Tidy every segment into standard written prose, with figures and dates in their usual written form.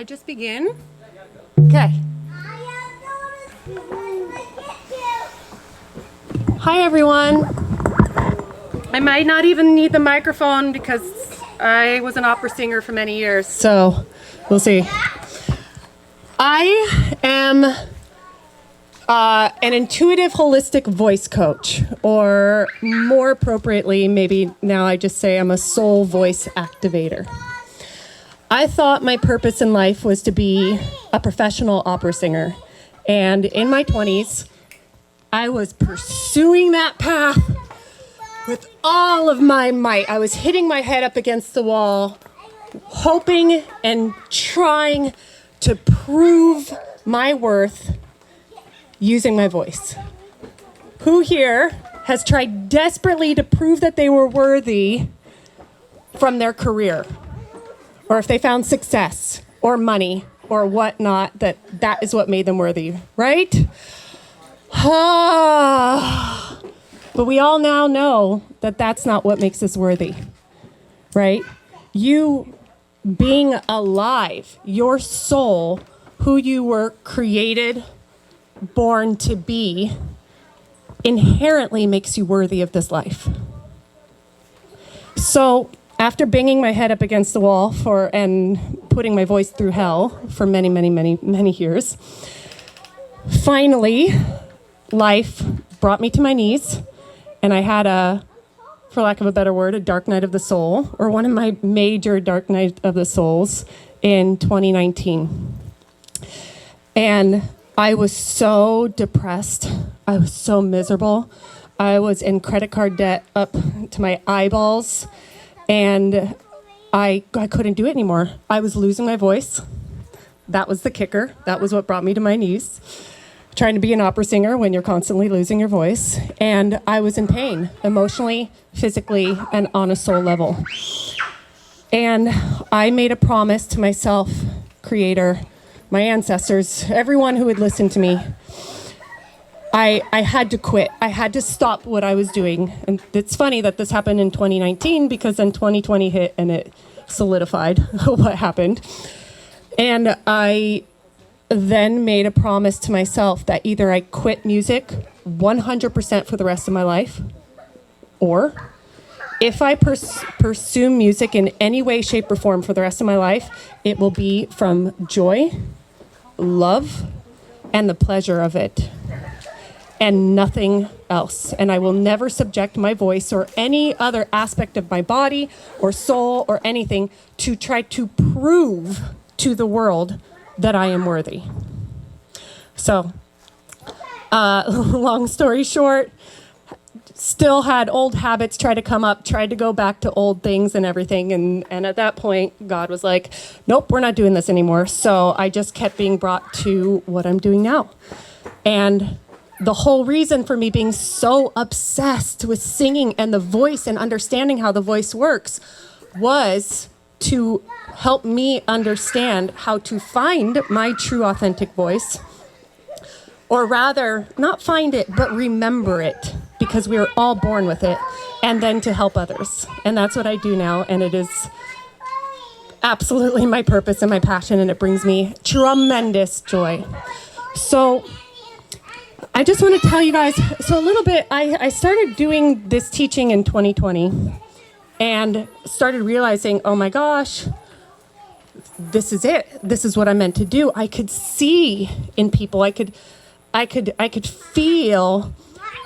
I just begin? Okay. Hi, everyone. I might not even need the microphone because I was an opera singer for many years, so we'll see. I am an intuitive holistic voice coach, or more appropriately, maybe now I just say I'm a soul voice activator. I thought my purpose in life was to be a professional opera singer, and in my 20s, I was pursuing that path with all of my might. I was hitting my head up against the wall, hoping and trying to prove my worth using my voice. Who here has tried desperately to prove that they were worthy from their career? Or if they found success or money or whatnot, that is what made them worthy, right? But we all now know that that's not what makes us worthy, right? You being alive, your soul, who you were created, born to be, inherently makes you worthy of this life. So after banging my head up against the wall and putting my voice through hell for many, many, many, many years, finally, life brought me to my knees, and I had for lack of a better word, a dark night of the soul, or one of my major dark night of the souls in 2019. And I was so depressed. I was so miserable. I was in credit card debt up to my eyeballs, and I couldn't do it anymore. I was losing my voice. That was the kicker. That was what brought me to my knees. Trying to be an opera singer when you're constantly losing your voice. And I was in pain, emotionally, physically, and on a soul level. And I made a promise to myself, Creator, my ancestors, everyone who would listen to me. I had to quit. I had to stop what I was doing. And it's funny that this happened in 2019 because then 2020 hit and it solidified what happened. And I then made a promise to myself that either I quit music 100% for the rest of my life, or if I pursue music in any way, shape, or form for the rest of my life, it will be from joy, love, and the pleasure of it, and nothing else. And I will never subject my voice or any other aspect of my body or soul or anything to try to prove to the world that I am worthy. So, long story short, still had old habits try to come up, tried to go back to old things and everything. And at that point, God was like, nope, we're not doing this anymore. So I just kept being brought to what I'm doing now. And the whole reason for me being so obsessed with singing and the voice and understanding how the voice works was to help me understand how to find my true authentic voice, or rather, not find it, but remember it, because we are all born with it, and then to help others. And that's what I do now, and it is absolutely my purpose and my passion, and it brings me tremendous joy. So I just want to tell you guys, so a little bit, I started doing this teaching in 2020 and started realizing, oh my gosh, this is it. This is what I'm meant to do. I could see in people, I could feel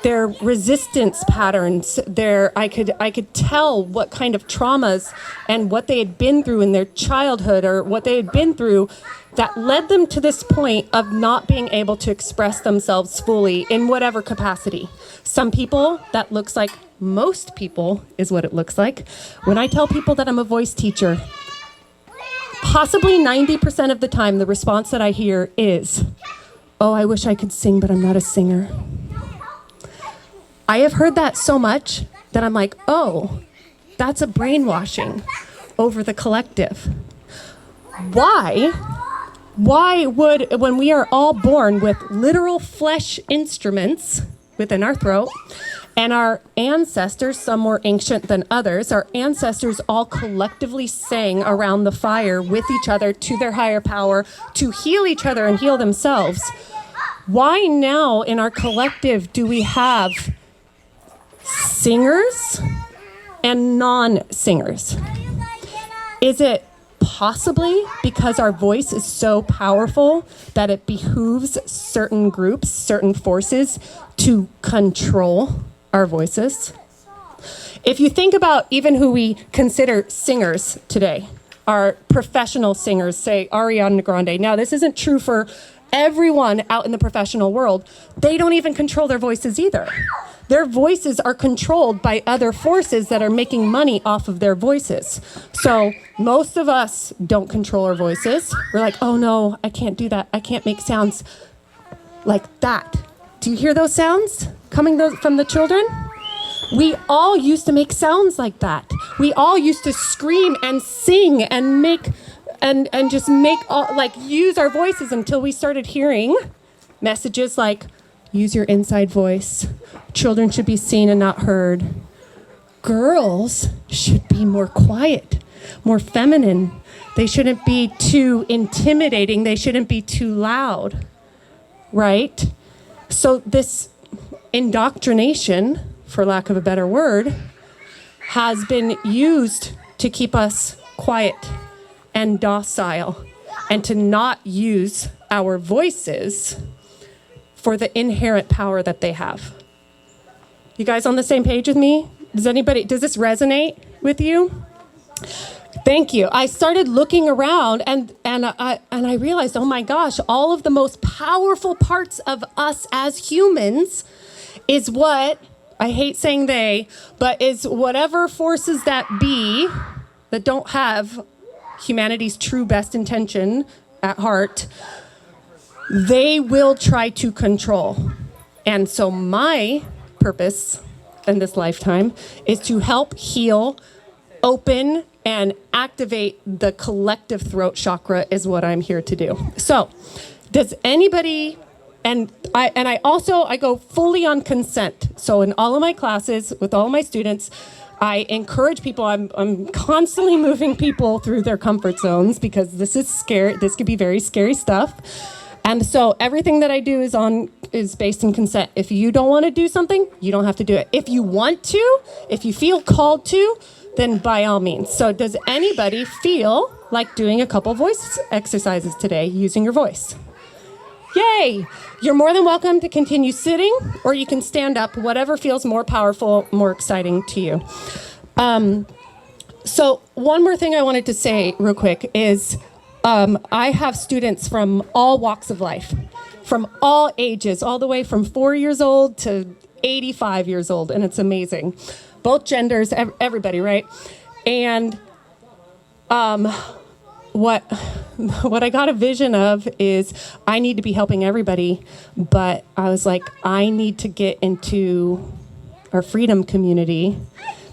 their resistance patterns, I could tell what kind of traumas and what they had been through in their childhood or what they had been through that led them to this point of not being able to express themselves fully in whatever capacity. Some people, that looks like, most people is what it looks like. When I tell people that I'm a voice teacher, possibly 90% of the time, the response that I hear is, oh, I wish I could sing, but I'm not a singer. I have heard that so much that I'm like, oh, that's a brainwashing over the collective. Why would, when we are all born with literal flesh instruments within our throat, And our ancestors, some more ancient than others, our ancestors all collectively sang around the fire with each other to their higher power to heal each other and heal themselves. Why now in our collective do we have singers and non-singers? Is it possibly because our voice is so powerful that it behooves certain groups, certain forces to control our voices? If you think about even who we consider singers today, our professional singers, say Ariana Grande. Now, this isn't true for everyone out in the professional world. They don't even control their voices either. Their voices are controlled by other forces that are making money off of their voices. So most of us don't control our voices. We're like, oh no, I can't do that. I can't make sounds like that. Do you hear those sounds coming from the children? We all used to make sounds like that. We all used to scream and sing and make and just make use our voices until we started hearing messages like, use your inside voice. Children should be seen and not heard. Girls should be more quiet, more feminine. They shouldn't be too intimidating. They shouldn't be too loud, right? So this indoctrination, for lack of a better word, has been used to keep us quiet and docile and to not use our voices for the inherent power that they have. You guys on the same page with me? Does this resonate with you? Thank you. I started looking around and I realized, oh my gosh, all of the most powerful parts of us as humans is what, I hate saying they, but is whatever forces that be that don't have humanity's true best intention at heart, they will try to control. And so my purpose in this lifetime is to help heal, open, and activate the collective throat chakra is what I'm here to do. So, does anybody, and I go fully on consent. So in all of my classes, with all of my students, I encourage people, I'm constantly moving people through their comfort zones because this is scary, this could be very scary stuff. And so everything that I do is based in consent. If you don't want to do something, you don't have to do it. If you want to, if you feel called to, then by all means. So does anybody feel like doing a couple voice exercises today using your voice? Yay! You're more than welcome to continue sitting, or you can stand up, whatever feels more powerful, more exciting to you. So one more thing I wanted to say real quick is I have students from all walks of life, from all ages, all the way from 4 years old to 85 years old, and it's amazing. Both genders, everybody, right? And what I got a vision of is I need to be helping everybody, but I was like, I need to get into our freedom community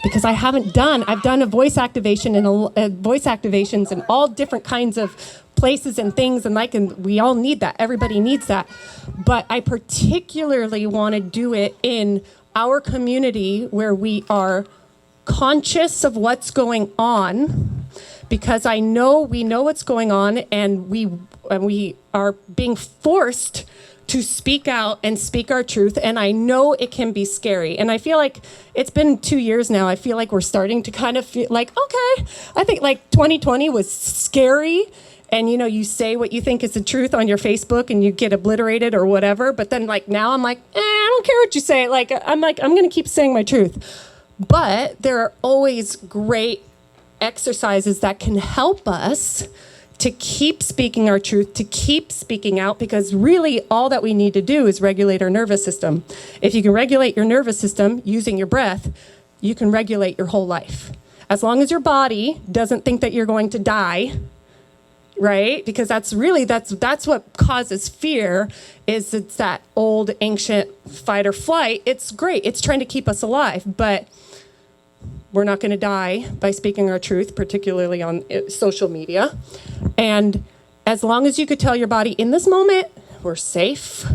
because I've done a voice activation and voice activations in all different kinds of places and things, and we all need that. Everybody needs that. But I particularly want to do it in our community where we are conscious of what's going on, because we know what's going on, and we are being forced to speak out and speak our truth. And I know it can be scary. And I feel like it's been 2 years now. I feel like we're starting to kind of feel like, okay, I think like 2020 was scary. And you say what you think is the truth on your Facebook and you get obliterated or whatever. But then now I'm like, I don't care what you say. I'm going to keep saying my truth. But there are always great exercises that can help us to keep speaking our truth, to keep speaking out, because really all that we need to do is regulate our nervous system. If you can regulate your nervous system using your breath, you can regulate your whole life. As long as your body doesn't think that you're going to die, right? Because that's what causes fear, is it's that old ancient fight or flight. It's great. It's trying to keep us alive, but we're not going to die by speaking our truth, particularly on social media. And as long as you could tell your body in this moment, we're safe,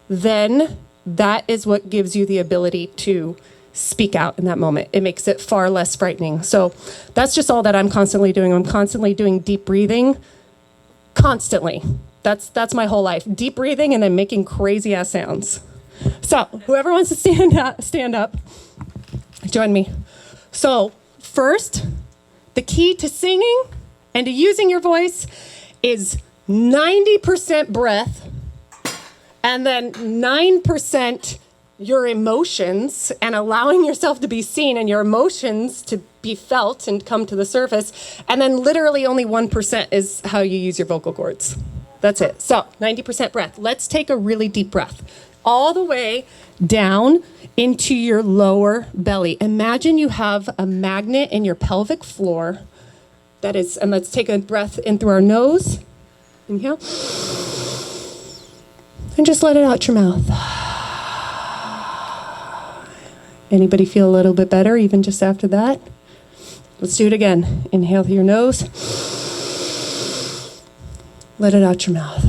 then that is what gives you the ability to speak out in that moment. It makes it far less frightening. So that's just all that I'm constantly doing. I'm constantly doing deep breathing, constantly. That's my whole life. Deep breathing and then making crazy ass sounds. So whoever wants to stand up, join me. So first, the key to singing and to using your voice is 90% breath and then 9% your emotions and allowing yourself to be seen and your emotions to be felt and come to the surface. And then literally only 1% is how you use your vocal cords. That's it. So 90% breath. Let's take a really deep breath all the way down into your lower belly. Imagine you have a magnet in your pelvic floor. That is, and let's take a breath in through our nose. Inhale. And just let it out your mouth. Anybody feel a little bit better even just after that? Let's do it again. Inhale through your nose. Let it out your mouth.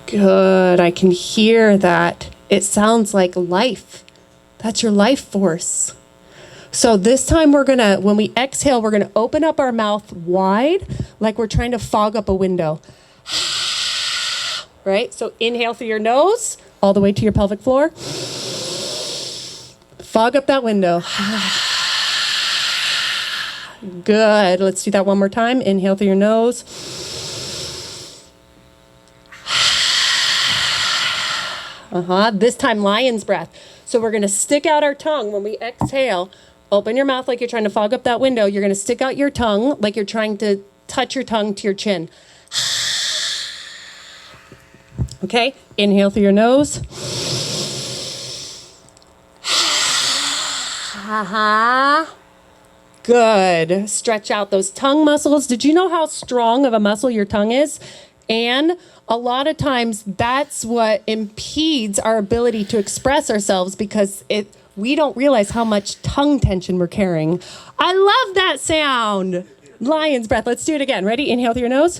Good. I can hear that. It sounds like life. That's your life force. So this time when we exhale, we're gonna open up our mouth wide, like we're trying to fog up a window. Right? So inhale through your nose, all the way to your pelvic floor. Fog up that window. Good. Let's do that one more time. Inhale through your nose. This time, lion's breath. So we're going to stick out our tongue when we exhale. Open your mouth like you're trying to fog up that window. You're going to stick out your tongue like you're trying to touch your tongue to your chin. Okay? Inhale through your nose. Good. Stretch out those tongue muscles. Did you know how strong of a muscle your tongue is? And a lot of times that's what impedes our ability to express ourselves because we don't realize how much tongue tension we're carrying. I love that sound. Lion's breath. Let's do it again. Ready? Inhale through your nose.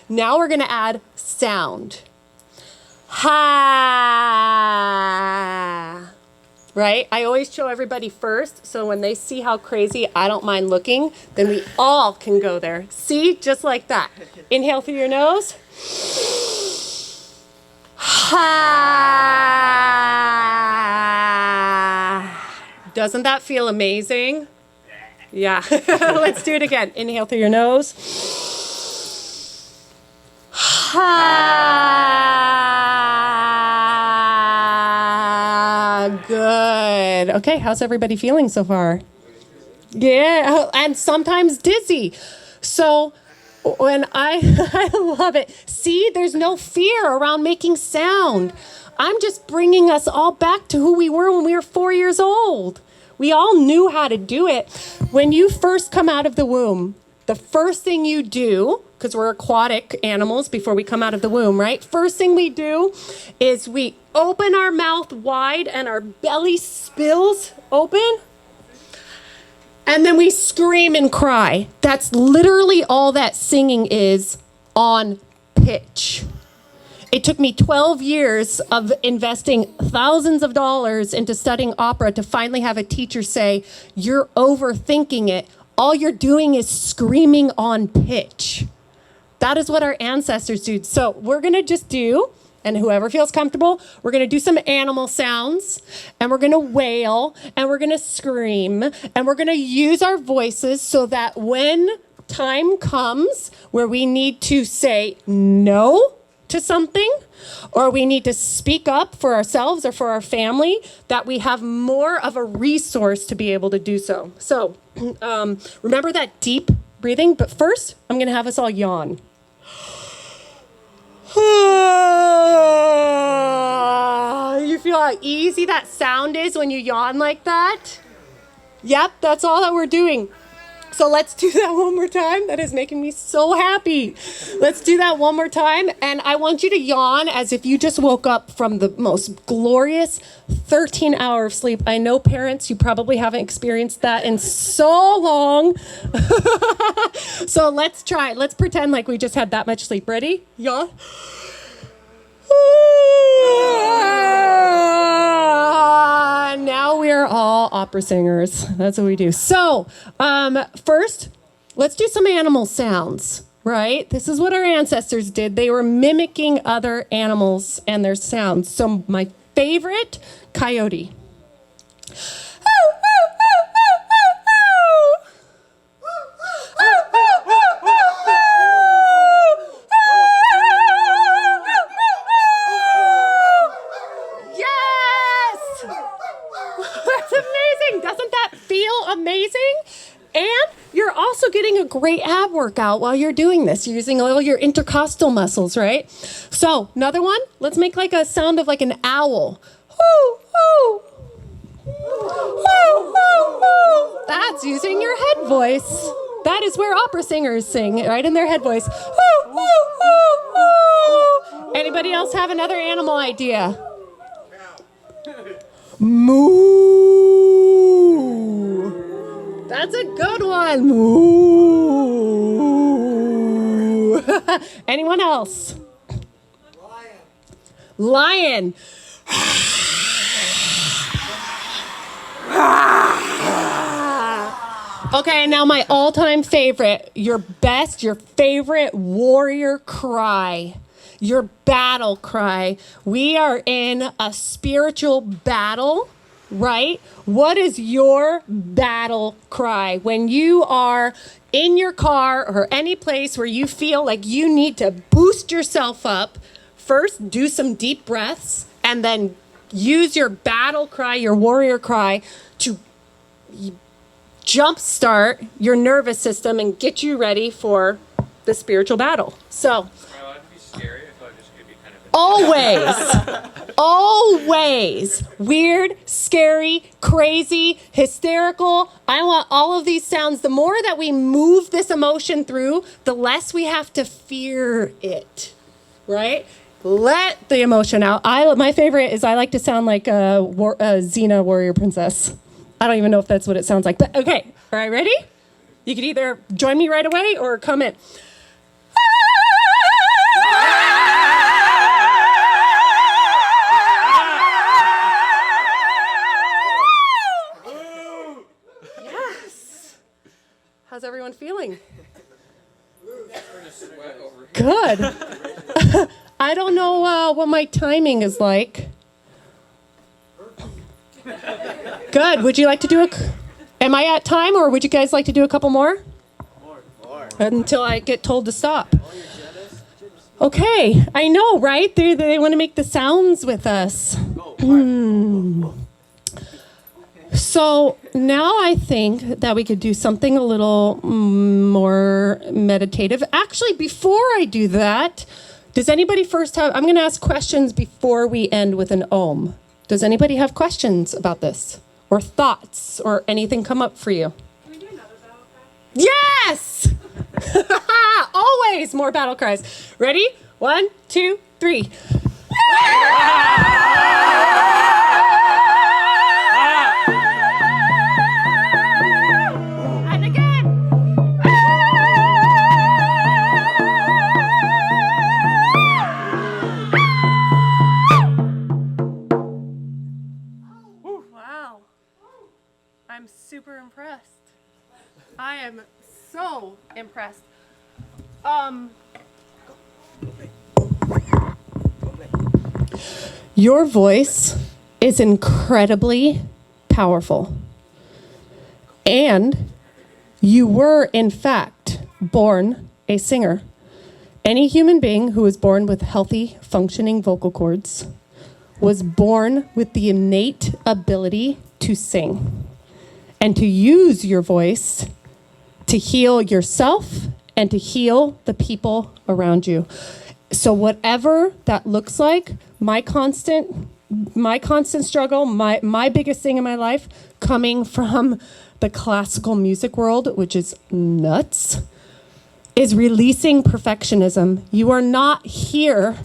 Now we're going to add sound. Ha. Right? I always show everybody first, so when they see how crazy I don't mind looking, then we all can go there. See? Just like that. Inhale through your nose. Ha. Doesn't that feel amazing? Yeah. Let's do it again. Inhale through your nose. Good. Okay, how's everybody feeling so far? Yeah, and sometimes dizzy. So when I love it. See, there's no fear around making sound. I'm just bringing us all back to who we were when we were 4 years old. We all knew how to do it. When you first come out of the womb, the first thing you do, because we're aquatic animals before we come out of the womb, right? First thing we do is we open our mouth wide and our belly spills open. And then we scream and cry. That's literally all that singing is on pitch. It took me 12 years of investing thousands of dollars into studying opera to finally have a teacher say, "You're overthinking it. All you're doing is screaming on pitch." That is what our ancestors do. So we're going to just do, and whoever feels comfortable, we're going to do some animal sounds, and we're going to wail, and we're going to scream, and we're going to use our voices so that when time comes where we need to say no to something, or we need to speak up for ourselves or for our family, that we have more of a resource to be able to do so. So remember that deep breathing, but first I'm going to have us all yawn. You feel how easy that sound is when you yawn like that? Yep, that's all that we're doing. So let's do that one more time. That is making me so happy. Let's do that one more time. And I want you to yawn as if you just woke up from the most glorious 13-hour of sleep. I know, parents, you probably haven't experienced that in so long. So let's try. Let's pretend like we just had that much sleep. Ready? Yawn. Now we're all opera singers. That's what we do. So, first, let's do some animal sounds, right? This is what our ancestors did. They were mimicking other animals and their sounds. So, my favorite, coyote. Amazing. And you're also getting a great ab workout while you're doing this. You're using all your intercostal muscles, right? So, another one. Let's make like a sound of like an owl. Hoo, hoo. Hoo, hoo, hoo. That's using your head voice. That is where opera singers sing, right in their head voice. Hoo, hoo, hoo, hoo. Anybody else have another animal idea? Moo. That's a good one. Moo. Anyone else? Lion. Okay, now my all-time favorite, your favorite warrior cry. Your battle cry. We are in a spiritual battle, right? What is your battle cry? When you are in your car or any place where you feel like you need to boost yourself up, first do some deep breaths and then use your battle cry, your warrior cry to jumpstart your nervous system and get you ready for the spiritual battle. So, Scary. I feel like this could be kind of always weird, scary, crazy, hysterical. I want all of these sounds. The more that we move this emotion through, the less we have to fear it, right? Let the emotion out. My favorite is I like to sound like a Xena warrior princess. I don't even know if that's what it sounds like, but okay. All right, ready? You can either join me right away or comment. Yes. How's everyone feeling? Good. I don't know what my timing is like. Good. Would you like to do am I at time or would you guys like to do a couple more? More. Until I get told to stop. Okay, I know, right? They want to make the sounds with us. So now I think that we could do something a little more meditative. Actually, before I do that, does anybody first have... I'm going to ask questions before we end with an Om. Does anybody have questions about this? Or thoughts? Or anything come up for you? Can we do another battle cry? Yes! Always more battle cries. Ready? 1, 2, 3. And again. Wow. I'm super impressed. I am so impressed. Your voice is incredibly powerful. And you were, in fact, born a singer. Any human being who was born with healthy, functioning vocal cords was born with the innate ability to sing and to use your voice to heal yourself and to heal the people around you. So whatever that looks like, my constant struggle, my biggest thing in my life, coming from the classical music world, which is nuts, is releasing perfectionism. You are not here,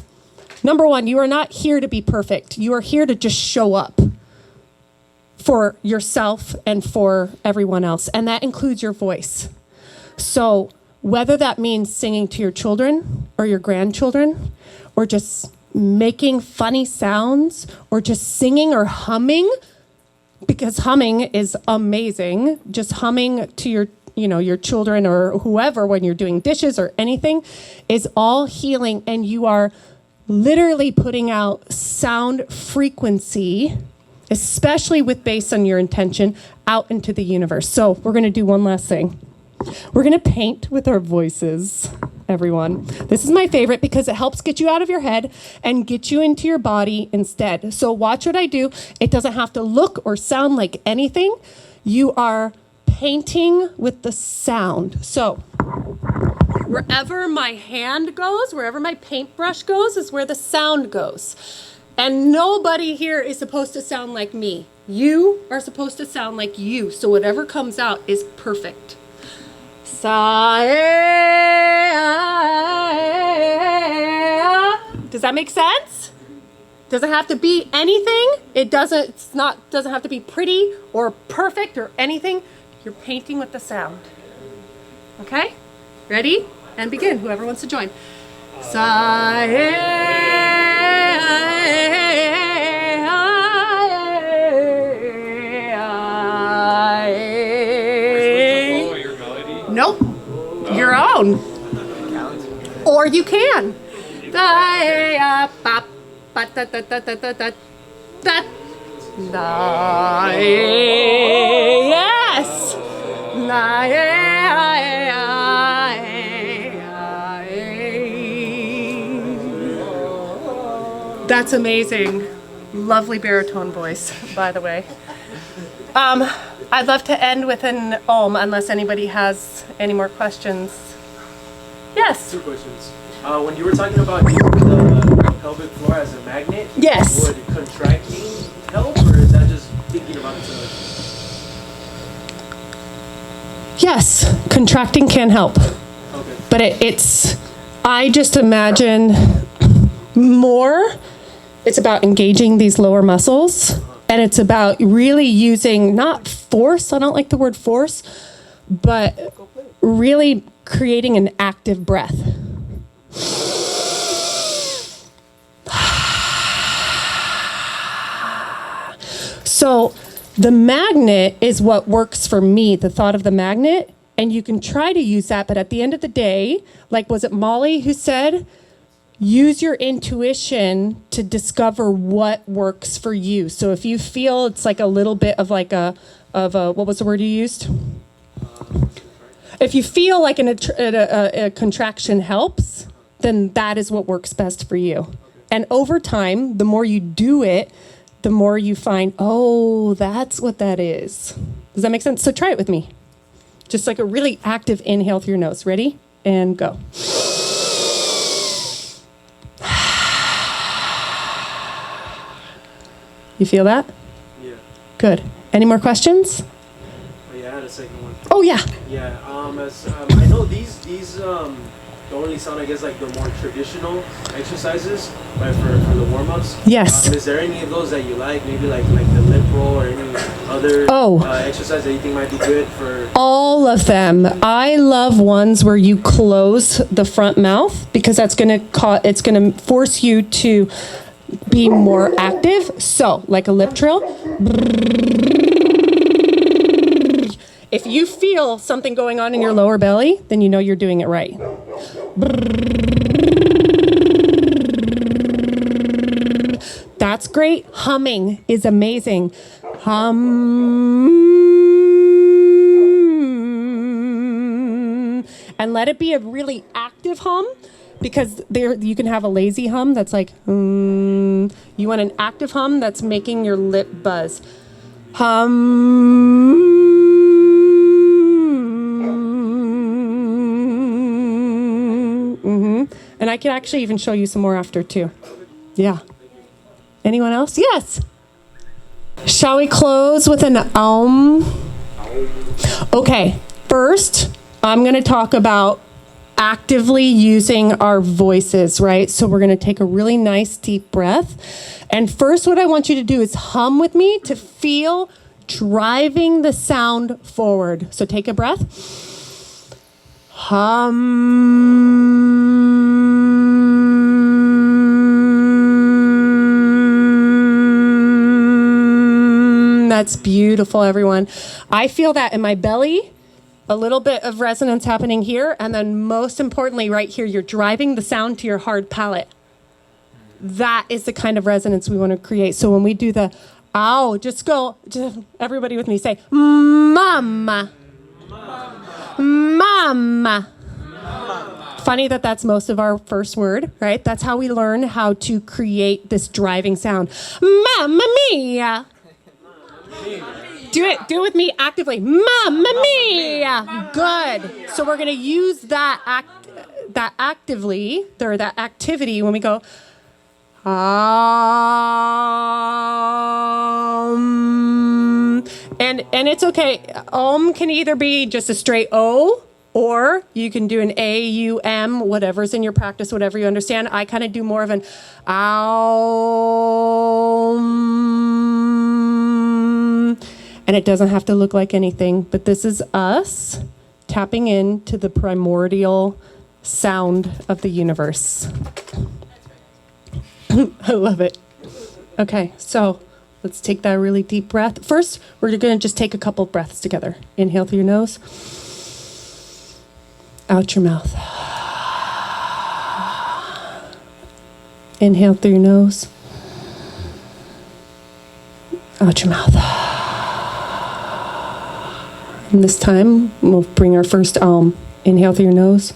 number one, you are not here to be perfect. You are here to just show up for yourself and for everyone else. And that includes your voice. So whether that means singing to your children or your grandchildren, or just making funny sounds, or just singing or humming, because humming is amazing. Just humming to your children or whoever when you're doing dishes or anything is all healing, and you are literally putting out sound frequency, especially with based on your intention, out into the universe. So we're going to do one last thing. We're going to paint with our voices, everyone. This is my favorite because it helps get you out of your head and get you into your body instead. So watch what I do. It doesn't have to look or sound like anything. You are painting with the sound. So wherever my hand goes, wherever my paintbrush goes, is where the sound goes. And nobody here is supposed to sound like me. You are supposed to sound like you. So whatever comes out is perfect. Does that make sense? Doesn't have to be anything. It doesn't have to be pretty or perfect or anything. You're painting with the sound. Okay? Ready? And begin. Whoever wants to join. Nope. Your own. Or you can. Yes. That's amazing. Lovely baritone voice, by the way. I'd love to end with an Om, unless anybody has any more questions. Yes? 2 questions. When you were talking about the pelvic floor as a magnet, yes, would contracting help, or is that just thinking about it too much? Yes, contracting can help. Okay. But I just imagine more, it's about engaging these lower muscles. And it's about really using, not force, I don't like the word force, but really creating an active breath. So the magnet is what works for me, the thought of the magnet, and you can try to use that, but at the end of the day, like was it Molly who said, use your intuition to discover what works for you. So if you feel it's like a little bit of what was the word you used? If you feel like a contraction helps, then that is what works best for you. And over time, the more you do it, the more you find, oh, that's what that is. Does that make sense? So try it with me. Just like a really active inhale through your nose. Ready? And go. You feel that? Yeah. Good. Any more questions? Oh, yeah, I had a second one. Oh, yeah. Yeah. I know these don't really sound, I guess, like the more traditional exercises, right, for the warm-ups. Yes. Is there any of those that you like? Maybe like the lip roll or any other exercise that you think might be good for? All of them. I love ones where you close the front mouth because that's going to force you to be more active. So, like a lip trill. If you feel something going on in your lower belly, then you know you're doing it right. That's great. Humming is amazing. Hum. And let it be a really active hum, because you can have a lazy hum that's like, You want an active hum that's making your lip buzz. Hum. And I can actually even show you some more after too. Yeah. Anyone else? Yes. Shall we close with an Om? Okay, first, I'm going to talk about actively using our voices, right? So we're going to take a really nice deep breath. And first, what I want you to do is hum with me to feel driving the sound forward. So take a breath. Hum. That's beautiful, everyone. I feel that in my belly. A little bit of resonance happening here, and then most importantly, right here, you're driving the sound to your hard palate. That is the kind of resonance we want to create. So when we do the ow, just everybody with me, say, mama. Mama. Funny that's most of our first word, right? That's how we learn how to create this driving sound. Mamma mia. Do it with me actively. Mamma mia! Good. So we're going to use that activity when we go. And it's okay. Can either be just a straight O, or you can do an A, U, M, whatever's in your practice, whatever you understand. I kind of do more of an and it doesn't have to look like anything, but this is us tapping into the primordial sound of the universe. I love it. Okay, so let's take that really deep breath. First, we're going to just take a couple breaths together. Inhale through your nose, out your mouth. Inhale through your nose, out your mouth. And this time, we'll bring our first inhale through your nose.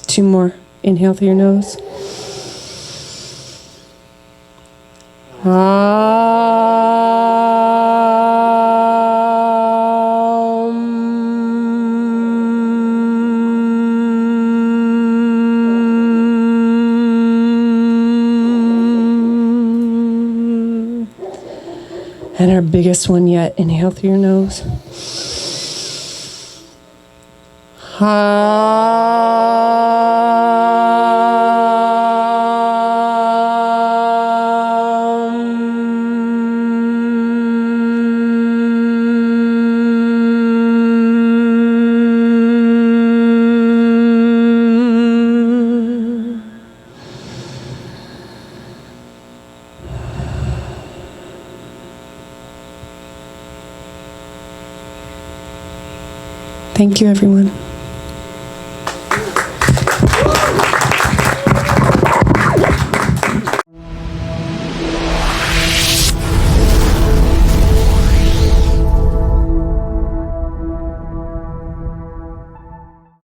Two more. Inhale through your nose. And our biggest one yet, inhale through your nose. Thank you, everyone.